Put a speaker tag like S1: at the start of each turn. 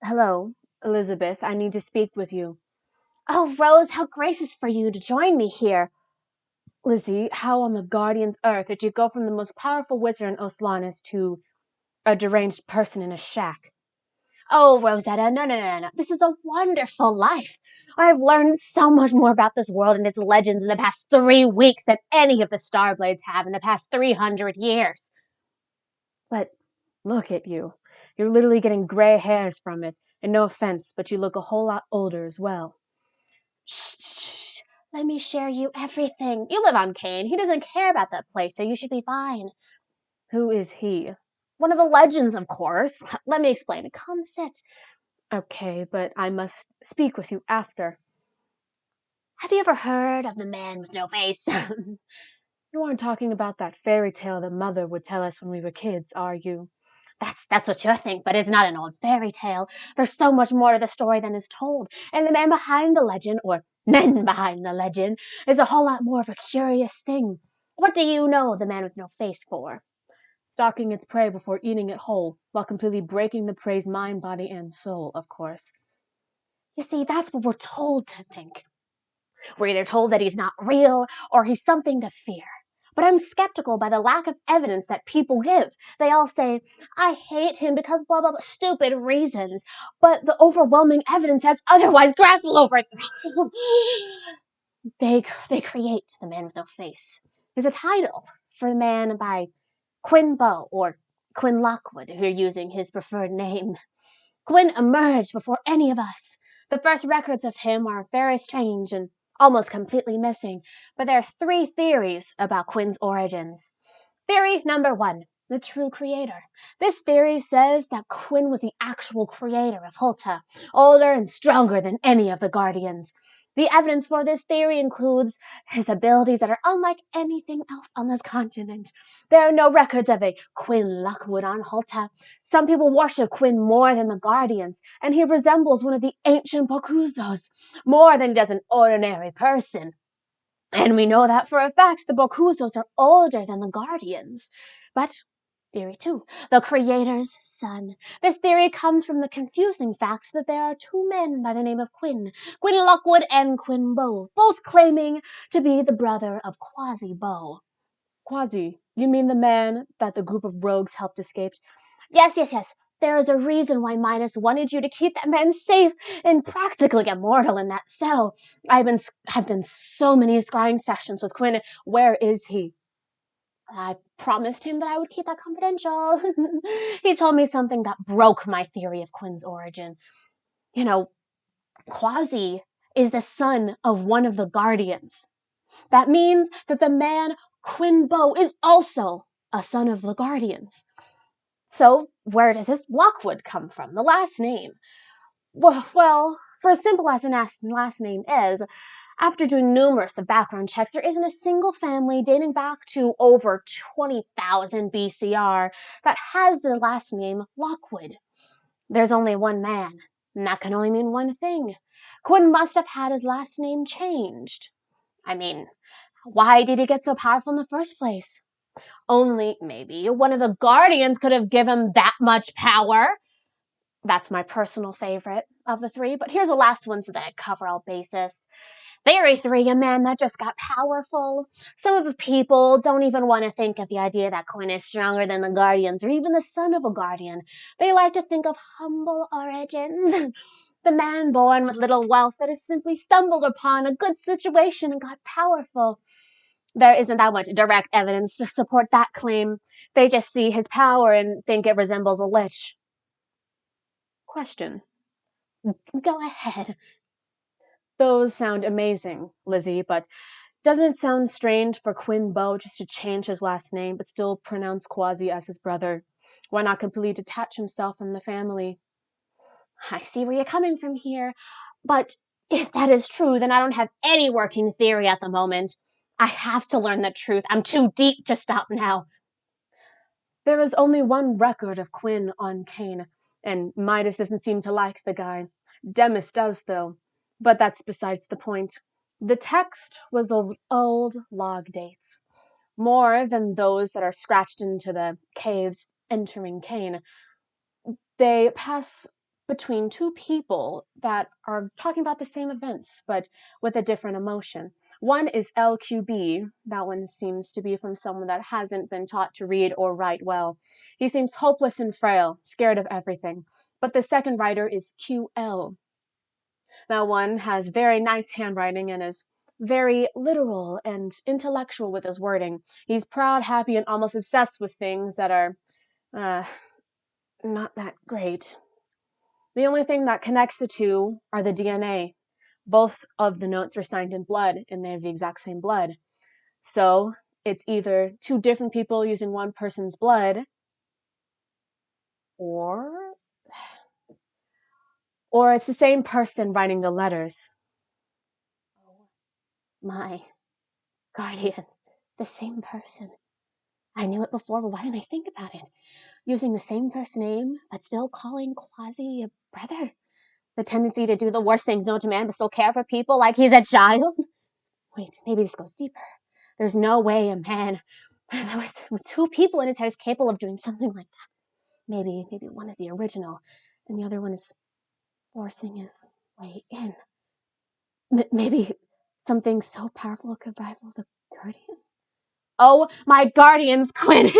S1: Hello, Elizabeth. I need to speak with you.
S2: Oh, Rose, how gracious for you to join me here.
S1: Lizzie, how on the Guardian's Earth did you go from the most powerful wizard in Oslanis to a deranged person in a shack?
S2: Oh, Rosetta, no. This is a wonderful life. I've learned so much more about this world and its legends in the past 3 weeks than any of the Starblades have in the past 300 years.
S1: But look at you. You're literally getting gray hairs from it. And no offense, but you look a whole lot older as well.
S2: Shh. Let me share you everything. You live on Kane. He doesn't care about that place, so you should be fine.
S1: Who is he?
S2: One of the legends, of course. Let me explain. Come sit.
S1: Okay, but I must speak with you after.
S2: Have you ever heard of the man with no face?
S1: You aren't talking about that fairy tale that Mother would tell us when we were kids, are you?
S2: That's what you think, but it's not an old fairy tale. There's so much more to the story than is told, and the man behind the legend, or men behind the legend, is a whole lot more of a curious thing. What do you know the man with no face for?
S1: Stalking its prey before eating it whole, while completely breaking the prey's mind, body, and soul, of course.
S2: You see, that's what we're told to think. We're either told that he's not real or he's something to fear. But I'm skeptical by the lack of evidence that people give. They all say, I hate him because blah, blah, blah, stupid reasons. But the overwhelming evidence says otherwise. Grasp over it. They create the man with no face. There's a title for the man by Quinn Bow, or Quinn Lockwood if you're using his preferred name. Quinn emerged before any of us. The first records of him are very strange and almost completely missing, but there are 3 theories about Quinn's origins. Theory number 1, the true creator. This theory says that Quinn was the actual creator of Hulta, older and stronger than any of the Guardians. The evidence for this theory includes his abilities that are unlike anything else on this continent. There are no records of a Quinn Lockwood on Hulta. Some people worship Quinn more than the Guardians, and he resembles one of the ancient Bokuzos, more than he does an ordinary person. And we know that for a fact the Bokuzos are older than the Guardians. But Theory 2, the creator's son. This theory comes from the confusing fact that there are 2 men by the name of Quinn Lockwood and Quinn Bow, both claiming to be the brother of Quasi Bow.
S1: Quasi, you mean the man that the group of rogues helped escape?
S2: Yes. There is a reason why Midas wanted you to keep that man safe and practically immortal in that cell. I've done so many scrying sessions with Quinn. Where is he? I promised him that I would keep that confidential. He told me something that broke my theory of Quinn's origin. You know, Quasi is the son of one of the Guardians. That means that the man Quinn Bow is also a son of the Guardians. So where does this Lockwood come from, the last name? Well, for as simple as the last name is, after doing numerous background checks, there isn't a single family dating back to over 20,000 BCR that has the last name Lockwood. There's only one man, and that can only mean one thing. Quinn must have had his last name changed. I mean, why did he get so powerful in the first place? Only maybe one of the Guardians could have given him that much power. That's my personal favorite of the 3, but here's the last one so that I cover all bases. Theory 3, a man that just got powerful. Some of the people don't even want to think of the idea that Quinn is stronger than the Guardians or even the son of a Guardian. They like to think of humble origins. The man born with little wealth that has simply stumbled upon a good situation and got powerful. There isn't that much direct evidence to support that claim. They just see his power and think it resembles a lich.
S1: Question.
S2: Go ahead.
S1: Those sound amazing, Lizzie, but doesn't it sound strange for Quinn Bow just to change his last name but still pronounce Quasi as his brother? Why not completely detach himself from the family?
S2: I see where you're coming from here, but if that is true, then I don't have any working theory at the moment. I have to learn the truth. I'm too deep to stop now.
S1: There is only one record of Quinn on Kane, and Midas doesn't seem to like the guy. Demis does, though. But that's besides the point. The text was of old log dates, more than those that are scratched into the caves entering Kane. They pass between two people that are talking about the same events, but with a different emotion. One is LQB. That one seems to be from someone that hasn't been taught to read or write well. He seems hopeless and frail, scared of everything. But the second writer is QL. That one has very nice handwriting and is very literal and intellectual with his wording. He's proud, happy, and almost obsessed with things that are uh, not that great. The only thing that connects the two are the DNA. Both of the notes were signed in blood, and they have the exact same blood. So it's either two different people using one person's blood, or it's the same person writing the letters.
S2: Oh my guardian, the same person. I knew it before, but why didn't I think about it? Using the same first name, but still calling Quasi a brother. The tendency to do the worst things known to man, but still care for people like he's a child. Wait, maybe this goes deeper. There's no way a man with two people in his head is capable of doing something like that. Maybe one is the original, and the other one is forcing his way in. Maybe something so powerful could rival the Guardian. Oh, my Guardians, Quinn!